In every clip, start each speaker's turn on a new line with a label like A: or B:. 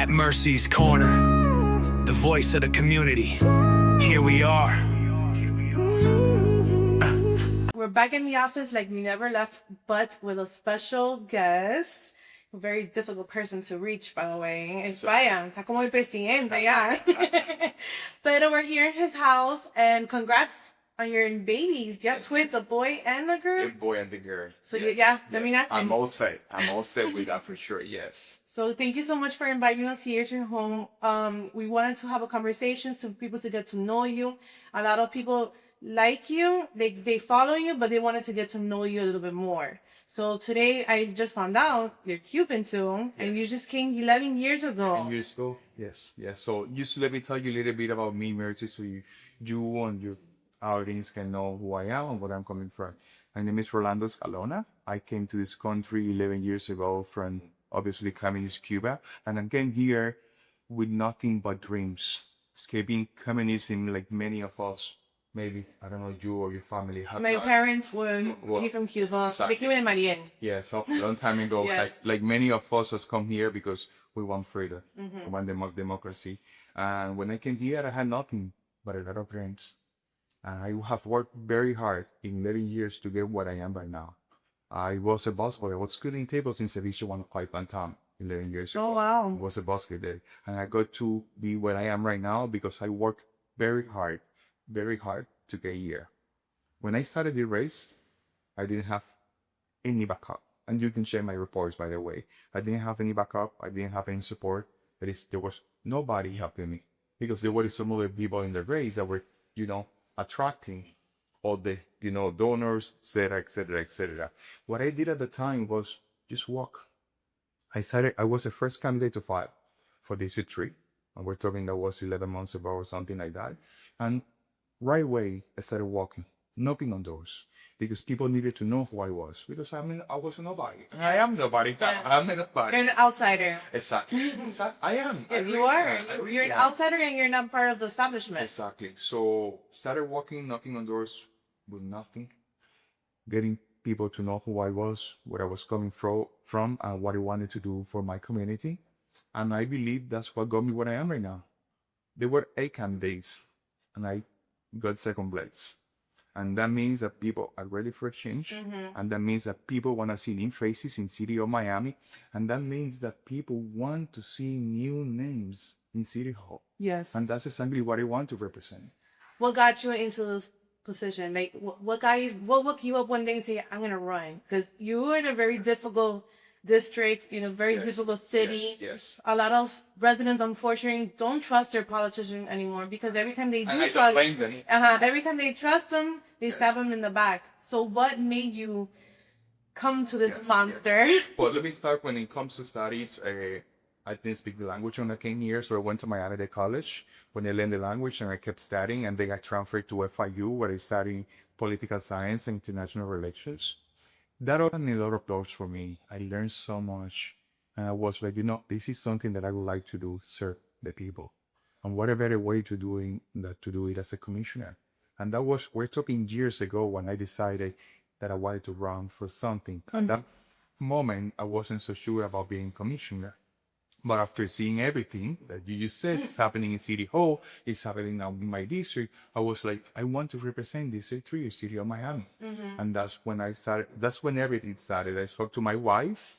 A: at Mercy's Corner, the voice of the community. Here we are.
B: We're back in the office like we never left, but with a special guest. A very difficult person to reach, by the way. Es vaya, está como el presidente, ya. But we're here in his house, and congrats on your babies. You have twins, a boy and a girl?
C: The boy and the girl.
B: So
C: yes,
B: yeah,
C: yes.
B: let me know.
C: I'm all set. I'm all set with that for sure. Yes.
B: So thank you so much for inviting us here to your home. We wanted to have a conversation so people to get to know you. A lot of people like you, they follow you, but they wanted to get to know you a little bit more. So today I just found out you're Cuban too, and you just came 11 years ago.
C: 10 years ago. Yes. Yes. So just let me tell you a little bit about me, Mercy, so you and your audience can know who I am and where I'm coming from. My name is Rolando Escalona. I came to this country 11 years ago from obviously communist Cuba, and I came here with nothing but dreams, escaping communism like many of us. Maybe, I don't know, you or your family have
B: My
C: not.
B: parents were here from Cuba.
C: Exactly.
B: They came in Mariel.
C: Yeah, so a long time ago,
B: Yes.
C: like many of us has come here because we want freedom, we want democracy. And when I came here, I had nothing but a lot of dreams. And I have worked very hard in 11 years to get what I am right now. I was a busboy. I was cleaning tables in Ceviche 105 Bantam 11 years ago.
B: Oh, wow.
C: I was a busboy there. And I got to be where I am right now because I worked very hard to get here. When I started the race, I didn't have any backup. And you can check my reports, by the way. I didn't have any backup. I didn't have any support. There was nobody helping me because there were some other people in the race that were, attracting all the, donors, etc., etc., etc. What I did at the time was just walk. I was the first candidate to file for District 3. And we're talking that was 11 months ago or something like that. And right away, I started walking, knocking on doors, because people needed to know who I was. Because I was a nobody. I am nobody.
B: Yeah.
C: I'm a nobody.
B: You're an outsider.
C: Exactly. I am.
B: Yeah,
C: I
B: you
C: really
B: are.
C: am. I really
B: You're an
C: am.
B: outsider and you're not part of the establishment.
C: Exactly. So started walking, knocking on doors with nothing, getting people to know who I was, where I was coming from, and what I wanted to do for my community. And I believe that's what got me where I am right now. There were 8 candidates, and I got second place. And that means that people are ready for a change. And that means that people want to see new faces in city of Miami. And that means that people want to see new names in City Hall.
B: Yes.
C: And that's exactly what I want to represent.
B: What got you into this position? Like, what woke you up one day and say, I'm going to run? Because you were in a very difficult district, very
C: Yes,
B: difficult city.
C: yes.
B: A lot of residents, unfortunately, don't trust their politician anymore because every time they do
C: And I
B: trust,
C: don't blame them.
B: every time they trust them, they
C: Yes.
B: stab them in the back. So what made you come to this
C: Yes,
B: monster?
C: yes. Well, let me start when it comes to studies. I didn't speak the language when I came here, so I went to Miami College when I learned the language, and I kept studying, and then I transferred to FIU where I studied political science and international relations. That opened a lot of doors for me. I learned so much, and I was like, this is something that I would like to do, serve the people. And what a better way to do it as a commissioner. And we're talking years ago when I decided that I wanted to run for something. At that moment, I wasn't so sure about being commissioner. But after seeing everything that you just said is happening in City Hall, it's happening now in my district, I was like, I want to represent District 3, City of Miami. And that's when everything started. I spoke to my wife,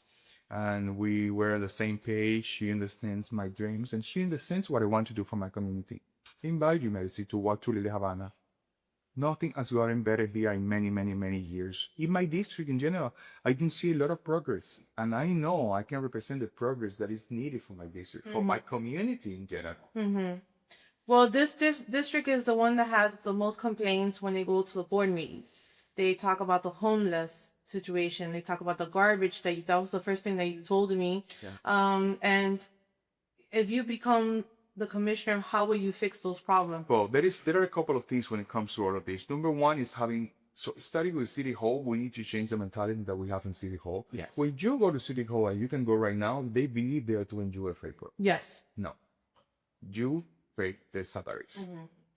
C: and we were on the same page. She understands my dreams, and she understands what I want to do for my community. I invite you, Mercy, to walk to Lily Havana. Nothing has gotten better here in many, many, many years. In my district in general, I can see a lot of progress. And I know I can represent the progress that is needed for my district, for my community in general.
B: Well, this district is the one that has the most complaints when they go to the board meetings. They talk about the homeless situation. They talk about the garbage that was the first thing that you told me.
C: Yeah.
B: And if you become the commissioner, how will you fix those problems?
C: Well, there are a couple of things when it comes to all of this. Number one is starting with City Hall, we need to change the mentality that we have in City Hall.
B: Yes.
C: When you go to City Hall, and you can go right now, they believe they are doing you a favor.
B: Yes.
C: No. You pay their salaries.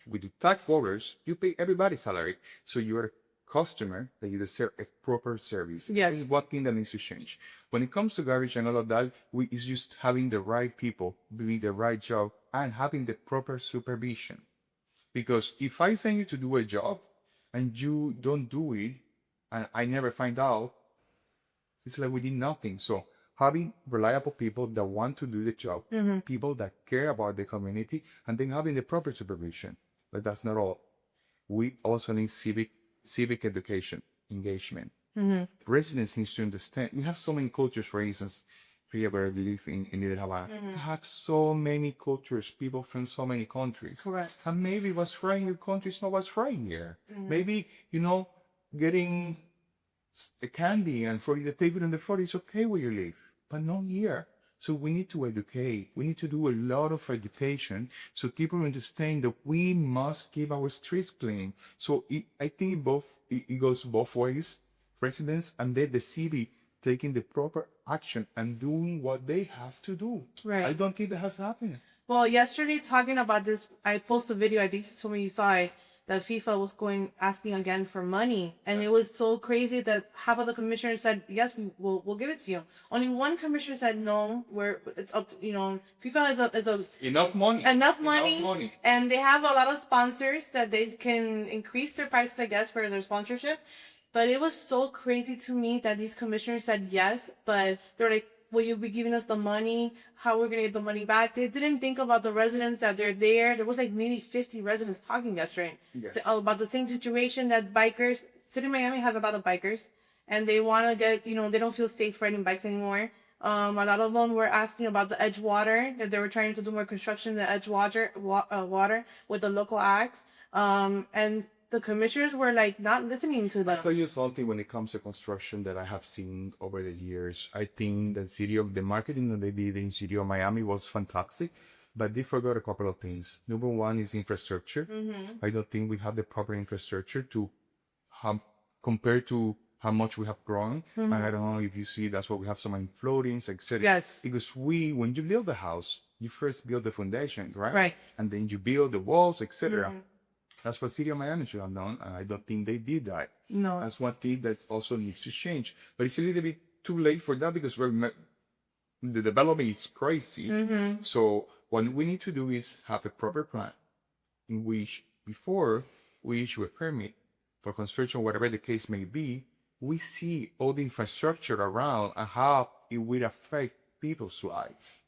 C: With the tax voters, you pay everybody's salary. So you're customer that you deserve a proper service.
B: Yes.
C: This is one thing that needs to change. When it comes to garbage and all of that, it's just having the right people doing the right job and having the proper supervision. Because if I send you to do a job and you don't do it, and I never find out, it's like we did nothing. So having reliable people that want to do the job, people that care about the community, and then having the proper supervision. But that's not all. We also need civic education, engagement. Residents need to understand. We have so many cultures, for instance, here where we live in Havana. We have so many cultures, people from so many countries.
B: Correct.
C: And maybe what's right in your country is not what's right here. Maybe, getting a candy and for the table on the floor is okay where you live, but not here. So we need to educate. We need to do a lot of education so people understand that we must keep our streets clean. So I think it goes both ways. Residents and then the city taking the proper action and doing what they have to do.
B: Right.
C: I don't think that has happened.
B: Well, yesterday talking about this, I posted a video, I think you told me you saw it, that FIFA was asking again for money. And it was so crazy that half of the commissioners said, yes, we'll give it to you. Only one commissioner said, no, it's up to, FIFA is a
C: Enough money.
B: enough money. And they have a lot of sponsors that they can increase their prices, I guess, for their sponsorship. But it was so crazy to me that these commissioners said yes, but they're like, will you be giving us the money? How we're going to get the money back? They didn't think about the residents that they're there. There was like maybe 50 residents talking yesterday about the same situation that bikers, City of Miami has a lot of bikers and they want to get, they don't feel safe riding bikes anymore. A lot of them were asking about the Edgewater, that they were trying to do more construction in the Edgewater water with the local acts. And the commissioners were like not listening to them.
C: I'll tell you something when it comes to construction that I have seen over the years. I think the marketing that they did in City of Miami was fantastic, but they forgot a couple of things. Number one is infrastructure. I don't think we have the proper infrastructure to have compared to how much we have grown. And I don't know if you see that's why we have so many floatings, etc.
B: Yes.
C: Because when you build a house, you first build the foundation, right?
B: Right.
C: And then you build the walls, etc. That's what City of Miami should have done, and I don't think they did that.
B: No.
C: That's one thing that also needs to change. But it's a little bit too late for that because the development is crazy. So what we need to do is have a proper plan in which, before we issue a permit for construction, whatever the case may be, we see all the infrastructure around and how it will affect people's life.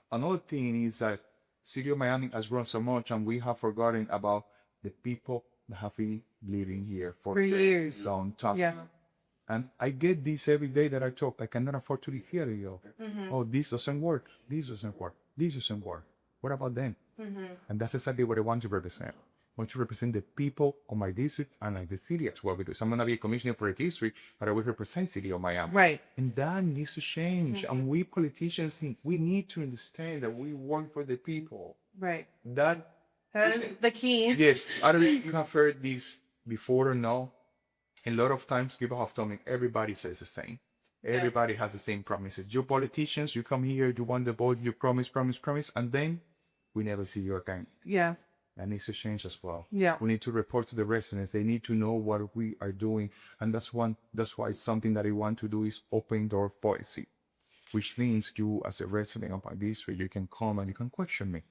C: Another thing is that City of Miami has grown so much and we have forgotten about the people that have been living here for
B: years.
C: Long time.
B: Yeah.
C: And I get this every day that I talk. I cannot afford to live here. Oh, this doesn't work. This doesn't work. This doesn't work. What about them? And that's exactly what I want to represent. I want to represent the people of my district and like the city as well, because I'm going to be a commissioner for a district, but I will represent City of Miami.
B: Right.
C: And that needs to change. And we politicians think we need to understand that we work for the people.
B: Right.
C: That
B: is the key.
C: Yes. I don't know if you have heard this before or no. A lot of times people have told me everybody says the same. Everybody has the same promises. You politicians, you come here, you want the vote, you promise, and then we never see you again.
B: Yeah.
C: That needs to change as well.
B: Yeah.
C: We need to report to the residents. They need to know what we are doing. And that's why something that I want to do is open door policy, which means you as a resident of my district, you can come and you can question me.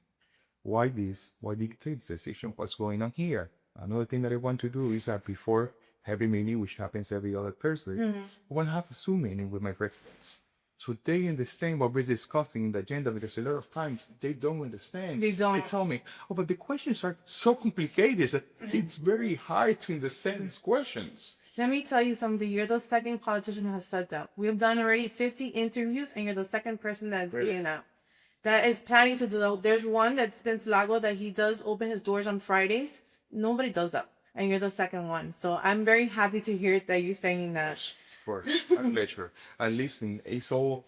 C: Why this? Why did you take this decision? What's going on here? Another thing that I want to do is that before every meeting, which happens every other Thursday, I want to have a Zoom meeting with my residents. So they understand what we're discussing in the agenda, because a lot of times they don't understand.
B: They don't.
C: They tell me, oh, but the questions are so complicated that it's very hard to understand these questions.
B: Let me tell you something. You're the second politician who has said that. We have done already 50 interviews, and you're the second person that's doing that. That is planning to do that. There's one that's Vince Lago that he does open his doors on Fridays. Nobody does that. And you're the second one. So I'm very happy to hear that you're saying that.
C: For a pleasure. And listen, it's all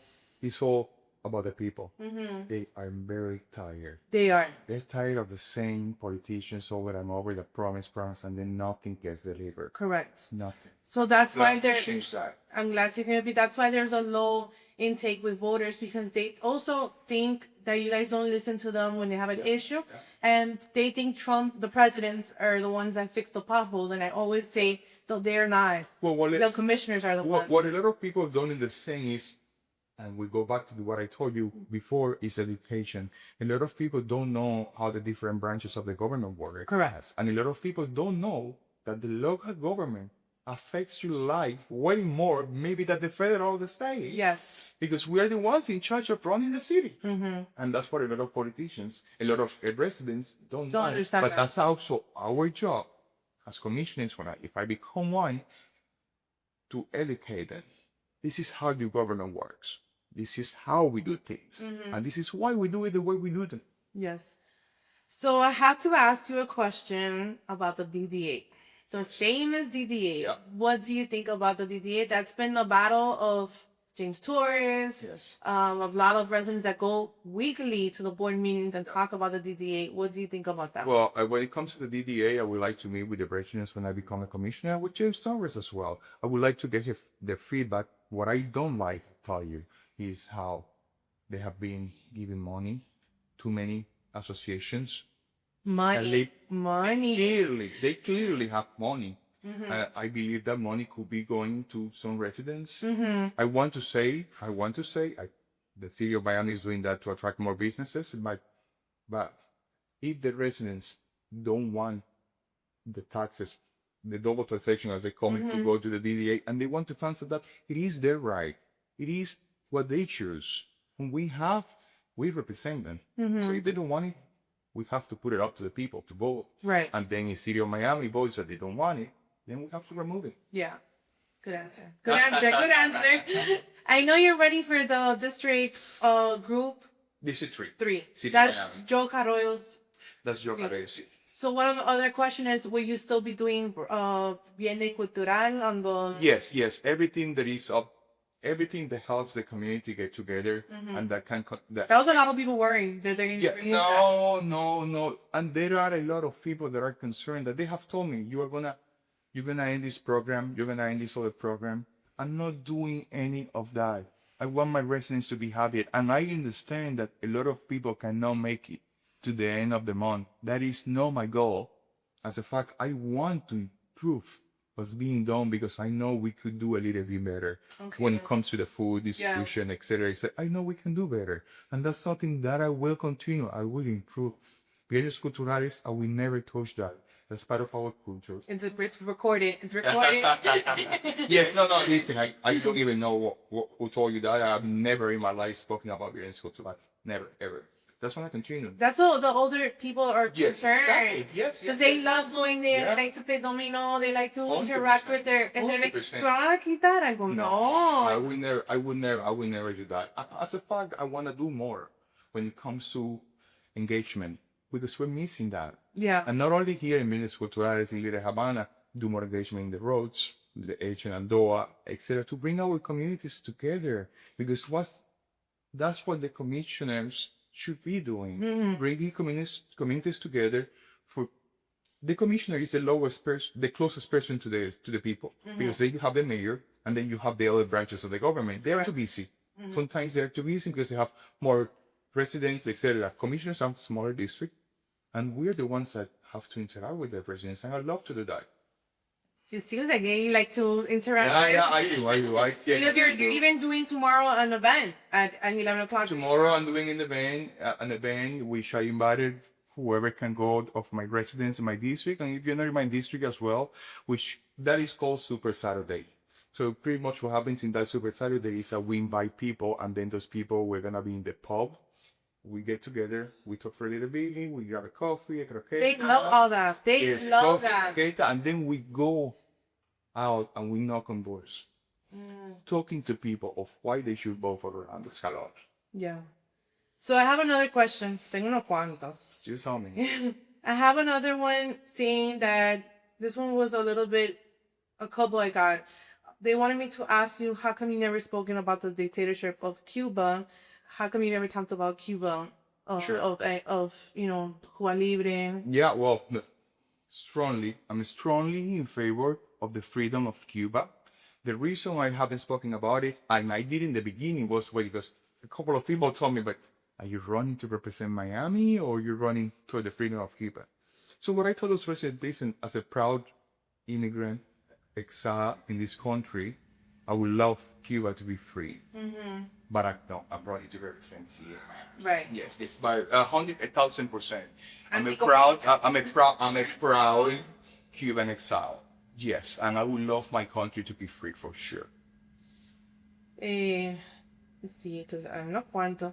C: about the people. They are very tired.
B: They are.
C: They're tired of the same politicians over and over that promise, and then nothing gets delivered.
B: Correct.
C: Nothing.
B: So that's why
C: I'm
B: glad to hear it. That's why there's a low intake with voters, because they also think that you guys don't listen to them when they have an issue. And they think Trump, the presidents, are the ones that fix the potholes. And I always say though they're not.
C: Well,
B: The commissioners are the ones.
C: what a lot of people don't understand is, and we go back to what I told you before, is education. A lot of people don't know how the different branches of the government work.
B: Correct.
C: And a lot of people don't know that the local government affects your life way more maybe than the federal or the state.
B: Yes.
C: Because we are the ones in charge of running the city.
B: Mm-hmm.
C: And that's what a lot of politicians, a lot of residents don't know.
B: understand
C: But
B: that.
C: that's also our job as commissioners, if I become one, to educate them. This is how the government works. This is how we do things.
B: Mm-hmm.
C: And this is why we do it the way we do them.
B: Yes. So I have to ask you a question about the DD8. The famous DD8.
C: Yeah.
B: What do you think about the DD8? That's been the battle of James Torres,
C: Yes.
B: a lot of residents that go weekly to the board meetings and talk about the DD8. What do you think about that?
C: Well, when it comes to the DDA, I would like to meet with the residents when I become a commissioner, with James Torres as well. I would like to get their feedback. What I don't like, tell you, is how they have been giving money to many associations.
B: Money.
C: They clearly have money.
B: Mm-hmm.
C: I believe that money could be going to some residents.
B: Mm-hmm.
C: I want to say, the city of Miami is doing that to attract more businesses. But if the residents don't want the taxes, the double taxation as they call it, to go to the DDA, and they want to cancel that, it is their right. It is what they choose. And we represent them. So if they don't want it, we have to put it up to the people to vote.
B: Right.
C: And then if city of Miami votes that they don't want it, then we have to remove it.
B: Yeah. Good answer. Good answer. Good answer. I know you're ready for the district group
C: District 3.
B: 3.
C: City of
B: That's
C: Miami.
B: Joe Carroyo's.
C: That's your crazy.
B: So one other question is, will you still be doing Bienal Cultural on the...
C: Yes. Everything that is up, everything that helps the community get together and that can...
B: That was a lot of people worrying that they're going to bring that.
C: No. And there are a lot of people that are concerned that they have told me, you're gonna end this program, you're gonna end this other program. I'm not doing any of that. I want my residents to be happy. And I understand that a lot of people cannot make it to the end of the month. That is not my goal. As a fact, I want to improve what's being done because I know we could do a little bit better when it comes to the food distribution, etc. I know we can do better. And that's something that I will continue. I will improve. Bienes culturales, I will never touch that. That's part of our culture.
B: It's recorded. It's recorded.
C: Yes, no, listen, I don't even know who told you that. I've never in my life spoken about Bienes culturales. Never, ever. That's when I continue.
B: That's all the older people are concerned.
C: Exactly. Yes.
B: Because they love going there, they like to play domino, they like to interact with their, and they're like,
C: 100%.
B: "Pero van a quitar algo."
C: I
B: No.
C: would never do that. As a fact, I want to do more when it comes to engagement because we're missing that.
B: Yeah.
C: And not only here in Bienes Culturales in Little Havana, do more engagement in the roads, the H and Andoa, etc., to bring our communities together because that's what the commissioners should be doing, bringing communities together. For the commissioner is the closest person to the people, because then you have the mayor and then you have the other branches of the government. They are too busy. Sometimes they are too busy because they have more residents, etc. Commissioners have smaller district, and we're the ones that have to interact with the residents, and I love to do that.
B: It seems like you like to interact.
C: I do.
B: Because you're even doing tomorrow an event at 11 o'clock.
C: Tomorrow I'm doing an event which I invited whoever can go of my residents in my district, and if you're not in my district as well, which that is called Super Saturday. So pretty much what happens in that Super Saturday is that we invite people, and then those people, we're gonna be in the pub. We get together, we talk for a little bit, we grab a coffee, a croqueta.
B: They love all that. They
C: Yes,
B: love
C: coffee,
B: that.
C: croqueta, and then we go out and we knock on doors, talking to people of why they should vote for Rolando Escalon.
B: Yeah. So I have another question. Tengo unos cuantos.
C: You tell me.
B: I have another one saying that this one was a little bit a couple I got. They wanted me to ask you, how come you never spoken about the dictatorship of Cuba? How come you never talked about Cuba?
C: Sure.
B: Of Cuba Libre.
C: Yeah, well, I'm strongly in favor of the freedom of Cuba. The reason I haven't spoken about it, and I did in the beginning, was because a couple of people told me, but are you running to represent Miami or you're running toward the freedom of Cuba? So what I told those residents, listen, as a proud immigrant, exile in this country, I would love Cuba to be free. But I don't. I'm probably too very expensive.
B: Right.
C: Yes, it's by 1,000%. I'm a
B: Antico-
C: proud Cuban exile. Yes, and I would love my country to be free for sure.
B: Let's see, because I'm not cuánto.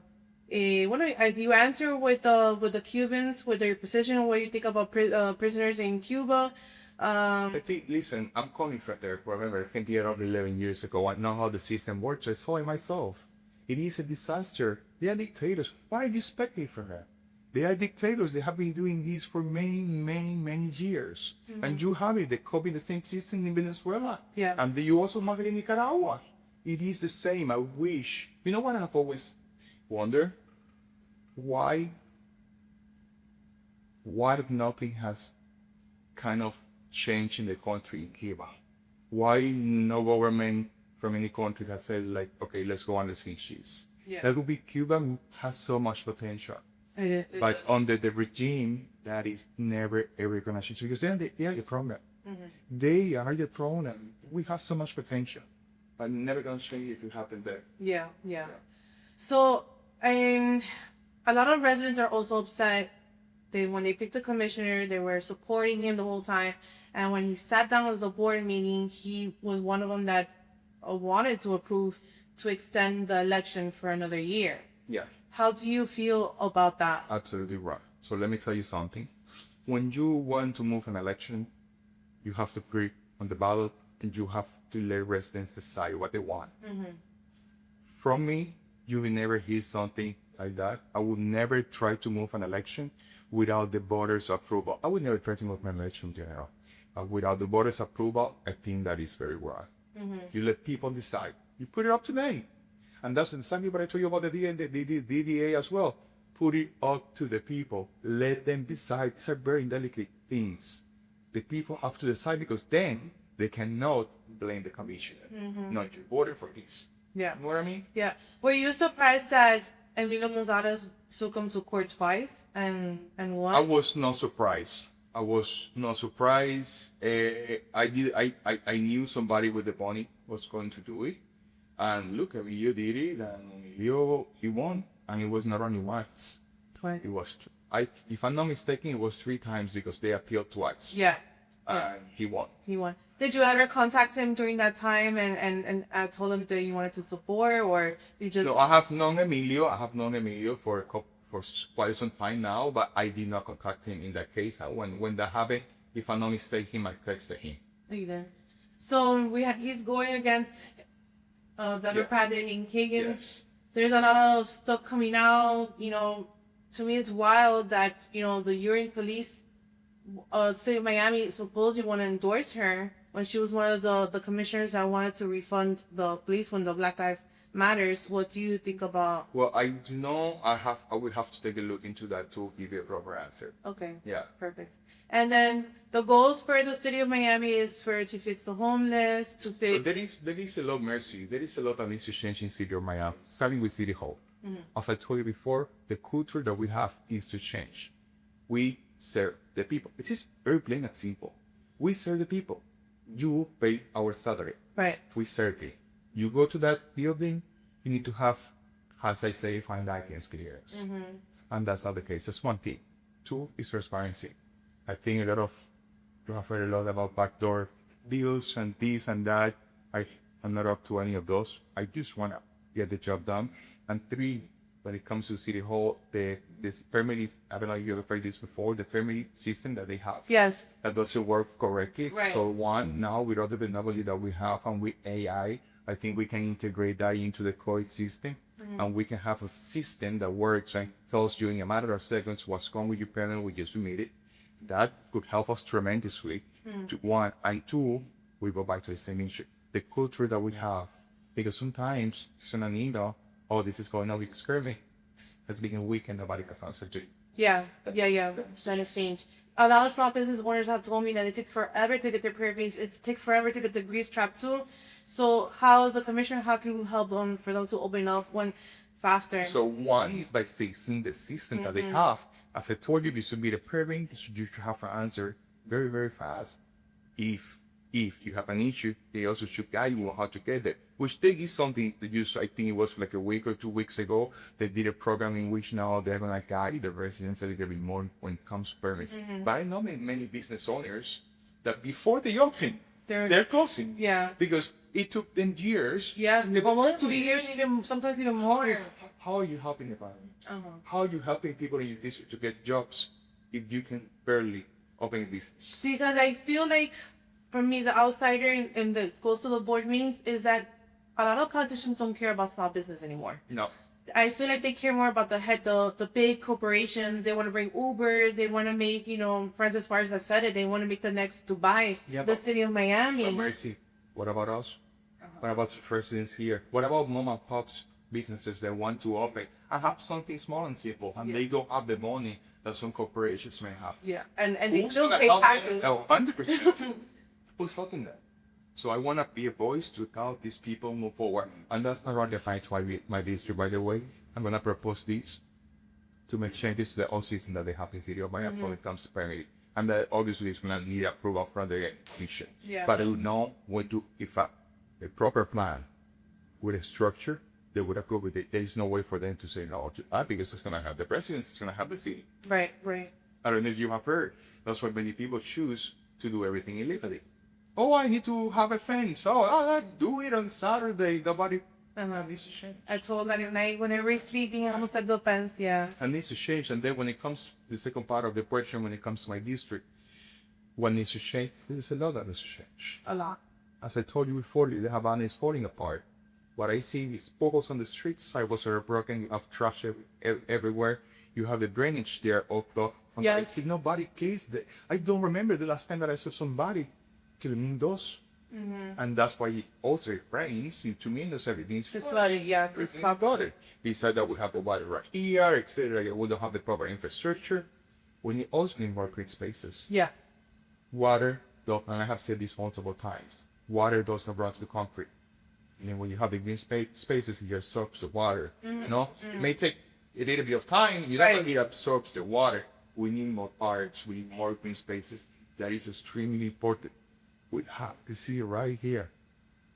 B: You answer with the Cubans, with their position, what you think about prisoners in Cuba.
C: I think, listen, I'm coming from there. Remember, I think the of 11 years ago, I know how the system works. I saw it myself. It is a disaster. They are dictators. Why are you expecting from them? They are dictators. They have been doing this for many years. And you have it. They copy the same system in Venezuela.
B: Yeah.
C: And you also have it in Nicaragua. It is the same. I wish. You know what I've always wondered? Why nothing has kind of changed in the country in Cuba? Why no government from any country has said like, okay, let's go on the species?
B: Yeah.
C: That would be Cuba has so much potential. But under the regime, that is never ever gonna change because they are the problem. They are the problem. We have so much potential, but never gonna change if you happen there.
B: Yeah. So, a lot of residents are also upset. When they picked the commissioner, they were supporting him the whole time. And when he sat down with the board meeting, he was one of them that wanted to approve to extend the election for another year.
C: Yeah.
B: How do you feel about that?
C: Absolutely right. So let me tell you something. When you want to move an election, you have to put it on the ballot and you have to let residents decide what they want. From me, you will never hear something like that. I would never try to move an election without the voters' approval. I would never try to move an election in general. Without the voters' approval, I think that is very wrong. You let people decide. You put it up to them. And that's exactly what I told you about the DDA as well. Put it up to the people. Let them decide. These are very delicate things. The people have to decide because then they cannot blame the commissioner. Not you voted for this.
B: Yeah.
C: You know what I mean?
B: Yeah. Were you surprised that Emilio Gonzalez succumbed to court twice and won?
C: I was not surprised. I knew somebody with the money was going to do it. And look, Emilio did it, and Emilio, he won. And it was not only once.
B: Twice.
C: It was, if I'm not mistaken, it was 3 times because they appealed twice.
B: Yeah.
C: And he won.
B: He won. Did you ever contact him during that time and told him that you wanted to support, or you just?
C: No, I have known Emilio. For quite some time now, but I did not contact him in that case. When that happened, if I'm not mistaken, I texted him.
B: Either. So he's going against Democrat in Higgins.
C: Yes.
B: There's a lot of stuff coming out. To me, it's wild that the Uri police, city of Miami, supposedly want to endorse her when she was one of the commissioners that wanted to refund the police when the Black Lives Matters. What do you think about?
C: Well, I do know. I would have to take a look into that to give you a proper answer.
B: Okay.
C: Yeah.
B: Perfect. And then the goals for the city of Miami is to fix the homeless, to fix.
C: So there is a lot of mercy. There is a lot that needs to change in city of Miami, starting with City Hall. As I told you before, the culture that we have is to change. We serve the people. It is very plain and simple. We serve the people. You pay our salary.
B: Right.
C: We serve it. You go to that building, you need to have, as I say, fine dining experience. And that's not the case. That's one thing. 2 is transparency. I think you have heard a lot about backdoor deals and this and that. I'm not up to any of those. I just want to get the job done. And 3, when it comes to City Hall, this permitting, I don't know if you've heard this before, the permitting system that they have.
B: Yes.
C: That doesn't work correctly.
B: Right.
C: So now with all the technology that we have and with AI, I think we can integrate that into the code system. And we can have a system that works and tells you in a matter of seconds what's wrong with your permit, we just submit it. That could help us tremendously. 1 and 2, we go back to the same issue. The culture that we have. Because sometimes it's an email, oh, this is going on with scurvy. It's been a week and nobody can answer to it.
B: Yeah. That has changed. A lot of small business owners have told me that it takes forever to get their permits. It takes forever to get the grease trap too. So how is the commissioner, how can you help them for them to open up one faster?
C: So 1 is by fixing the system that they have. As I told you, you submit a permit, you should have an answer very, very fast. If if you have an issue, they also should guide you on how to get it. Which they is something that just, I think it was like a week or 2 weeks ago, they did a program in which now they're gonna guide the residents a little bit more when it comes to permits. But I know many business owners that before they open, they're closing.
B: Yeah.
C: Because it took them years.
B: Yeah,
C: to
B: almost 2 years, even sometimes even more.
C: How are you helping the environment?
B: Uh-huh.
C: How are you helping people in your district to get jobs if you can barely open a business?
B: Because I feel like, for me, the outsider and that goes to the board meetings is that a lot of politicians don't care about small business anymore.
C: No.
B: I feel like they care more about the big corporations. They want to bring Uber. They want to make, Francis Suarez have said it. They want to make the next Dubai,
C: Yeah,
B: the city of Miami.
C: But Mercy, what about us? What about the residents here? What about mom and pops businesses that want to open and have something small and simple, and they don't have the money that some corporations may have?
B: Yeah, and they
C: Who's
B: still
C: gonna
B: pay
C: help
B: taxes.
C: them? 100%. Who's helping that? So I want to be a voice to help these people move forward. And that's around the time to my district, by the way. I'm going to propose this to make changes to the all system that they have in the city of Miami when it comes to permitting. And that obviously is going to need approval from the commission.
B: Yeah.
C: But I would know when to, if a proper plan with a structure, they would approve it. There's no way for them to say no to that because it's going to have the president, it's going to have the city.
B: Right.
C: I don't know if you have heard. That's why many people choose to do everything illegally. Oh, I need to have a fence. I do it on Saturday. Nobody needs to change.
B: I told that at night when everybody's sleeping, I almost said the fence, yeah.
C: And needs to change. And then when it comes, the second part of the question, when it comes to my district, what needs to change? There's a lot that needs to change.
B: A lot.
C: As I told you before, the Havana is falling apart. What I see is potholes on the streets, sidewalks are broken, you have trash everywhere. You have the drainage there all blocked.
B: Yes.
C: I see nobody cares. I don't remember the last time that I saw somebody cleaning those. And that's why it also rains. To me, there's everything's
B: Just flooded, yeah.
C: everything's flooded. Besides that, we have the water right here, etc. We don't have the proper infrastructure. We need also need more green spaces.
B: Yeah.
C: Water, though, and I have said this multiple times, water doesn't run to the concrete. And then when you have the green spaces, it absorbs the water. No? It may take a little bit of time. You don't it absorbs the water. We need more parks. We need more green spaces. That is extremely important. We have to see it right here.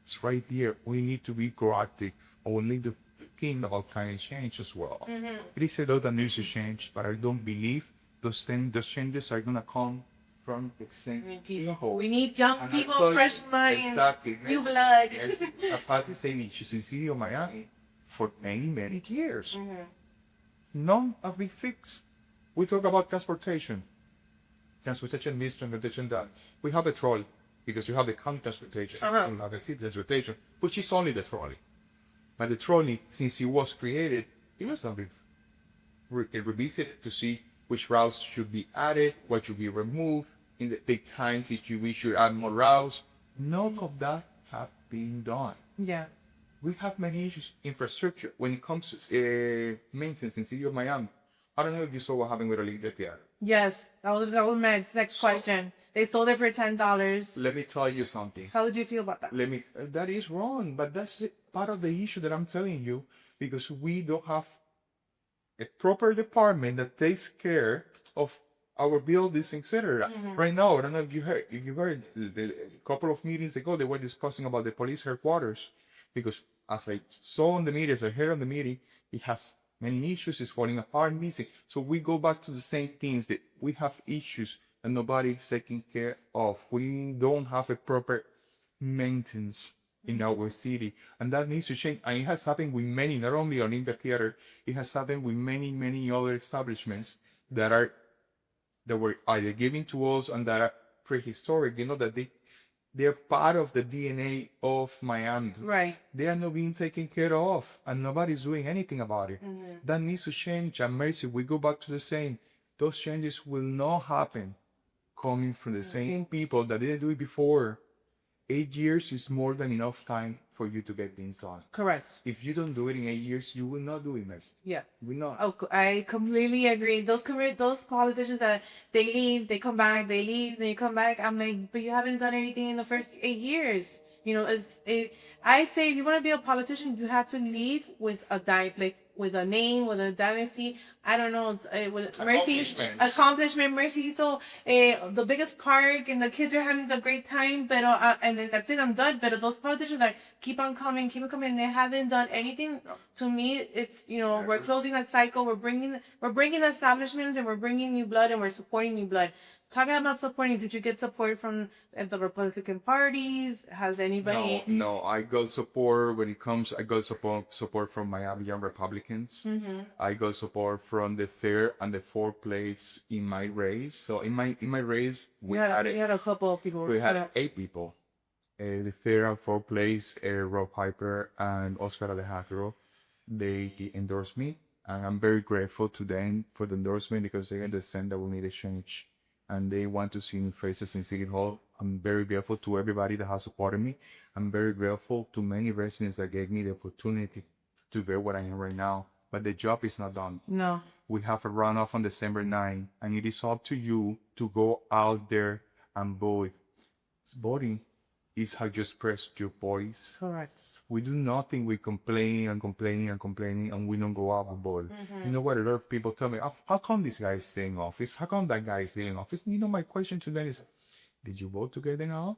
C: It's right here. We need to be proactive. We need to think about climate change as well. It is a lot that needs to change, but I don't believe those changes are going to come from the same people.
B: We need young
C: And
B: people,
C: I told you,
B: fresh mind,
C: exactly,
B: new blood.
C: Yes, I've had the same issues in the city of Miami for many years. None have been fixed. We talk about transportation this, transportation that. We have a trolley because you have the county transportation, you have the city transportation, which is only the trolley. But the trolley, since it was created, it was not been revisited to see which routes should be added, what should be removed, in the take time that we should add more routes. None of that have been done.
B: Yeah.
C: We have many issues. Infrastructure, when it comes to maintenance in the city of Miami. I don't know if you saw what happened with Olivia Theater.
B: Yes, that was my next question. They sold it for $10.
C: Let me tell you something.
B: How did you feel about that?
C: That is wrong, but that's part of the issue that I'm telling you, because we don't have a proper department that takes care of our buildings, etc. Right now, I don't know if you heard a couple of meetings ago, they were discussing about the police headquarters, because as I saw in the meeting, as I heard on the meeting, it has many issues, it's falling apart, missing. So we go back to the same things, that we have issues and nobody's taking care of. We don't have a proper maintenance in our city, and that needs to change. And it has happened with many, not only Olympia Theater, it has happened with many other establishments that were either given to us and that are prehistoric, that they're part of the DNA of Miami.
B: Right.
C: They are not being taken care of, and nobody's doing anything about it. That needs to change. And Mercy, we go back to the same. Those changes will not happen coming from the same people that didn't do it before. 8 years is more than enough time for you to get things done.
B: Correct.
C: If you don't do it in 8 years, you will not do it, Mercy.
B: Yeah.
C: We not.
B: Oh, I completely agree. Those politicians that they leave, they come back, they leave, they come back. I'm like, but you haven't done anything in the first 8 years. I say if you want to be a politician, you have to leave with a with a name, with a dynasty. I don't know. It's, with Mercy
C: Accomplishments.
B: accomplishment, Mercy. So the biggest park and the kids are having a great time. But and then that's it. I'm done. But those politicians that keep on coming, they haven't done anything.
C: No.
B: To me, it's we're closing that cycle. We're bringing establishments and we're bringing new blood and we're supporting new blood. Talking about supporting, did you get support from the Republican parties? Has anybody?
C: No, I got support when it comes. I got support from Miami Young Republicans. I got support from the third and the fourth place in my race. So in my race, we had
B: a couple of people.
C: we had 8 people. The third and fourth place, Rob Piper and Oscar Alejandro, they endorsed me, and I'm very grateful to them for the endorsement because they understand that we need a change. And they want to see new faces in City Hall. I'm very grateful to everybody that has supported me. I'm very grateful to many residents that gave me the opportunity to be where I am right now. But the job is not done.
B: No.
C: We have a runoff on December 9, and it is up to you to go out there and vote. Voting is how you express your voice.
B: Correct.
C: We do nothing. We complain and complaining and complaining, and we don't go out and vote. You know what? A lot of people tell me, oh, how come this guy is staying in office? How come that guy is staying in office? You know, my question to them is, did you vote together now?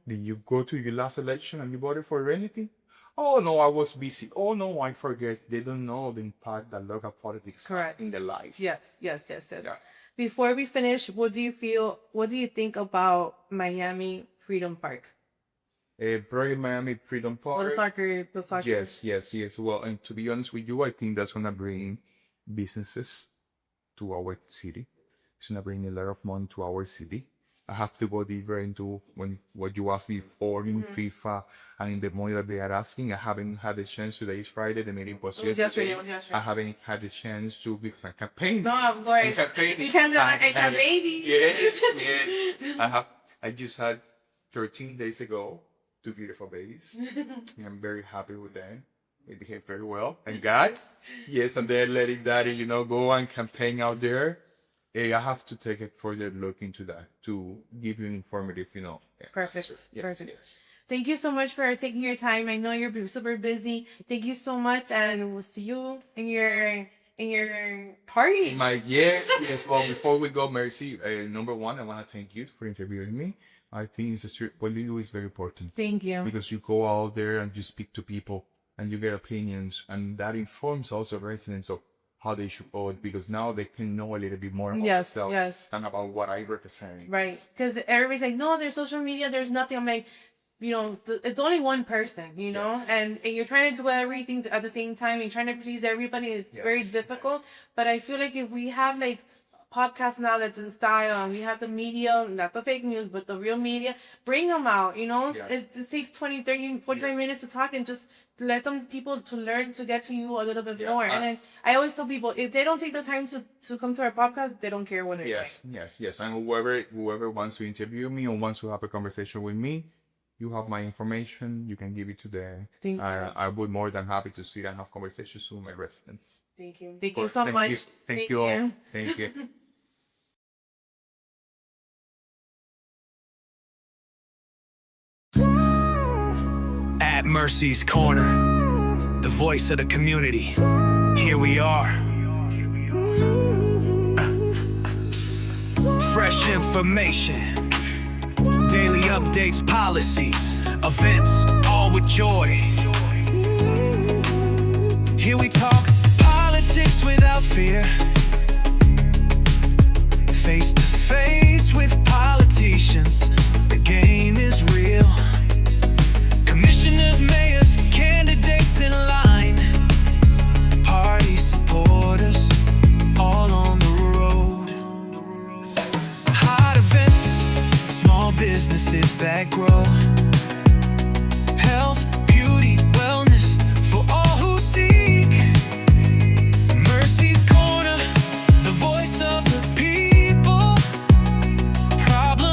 C: Did you go to your last election and you voted for anything? Oh, no, I was busy. Oh, no, I forget. They don't know the impact that local politics have in their life.
B: Yes. Yeah. Before we finish, what do you think about Miami Freedom Park?
C: Project Miami Freedom Park.
B: The soccer.
C: Yes. Well, and to be honest with you, I think that's gonna bring businesses to our city. It's gonna bring a lot of money to our city. I have to go deeper into what you asked before in FIFA and in the money that they are asking. I haven't had the chance. Today is Friday. The meeting was yesterday. I haven't had the chance to because I'm campaigning.
B: No, of course. You can't do like a baby.
C: Yes. I just had 13 days ago 2 beautiful babies. And I'm very happy with them. They behave very well. And God, yes, and they're letting daddy, go and campaign out there. I have to take a further look into that to give you informative,
B: Perfect.
C: Yes,
B: Perfect.
C: yes.
B: Thank you so much for taking your time. I know you're super busy. Thank you so much, and we'll see you in your party.
C: Yes. Well, before we go, Mercy, number one, I want to thank you for interviewing me. I think what you do is very important.
B: Thank you.
C: Because you go out there and you speak to people and you get opinions, and that informs also residents of how they should vote, because now they can know a little bit more about themselves than about what I represent.
B: Right. Because everybody's like, no, there's social media, there's nothing. I'm like, it's only one person, and you're trying to do everything at the same time. You're trying to please everybody. It's very difficult. But I feel like if we have like podcast now that's in style, and we have the media, not the fake news, but the real media, bring them out, It just takes 20, 30, 45 minutes to talk, and just let people to learn, to get to you a little bit more. And then I always tell people, if they don't take the time to come to our podcast, they don't care when they're
C: Yes. And whoever wants to interview me or wants to have a conversation with me, you have my information. You can give it to them.
B: Thank you.
C: I would be more than happy to sit and have conversations with my residents.
B: Thank you. Thank you so much.
C: Thank you all. Thank you.
A: At Mercy's Corner, the voice of the community. Here we are. Fresh information, daily updates, policies, events, all with joy. Here we talk politics without fear, face to face with politicians. The game is real. Commissioners, mayors, candidates in line, party supporters, all on the road. Hot events, small businesses that grow, health,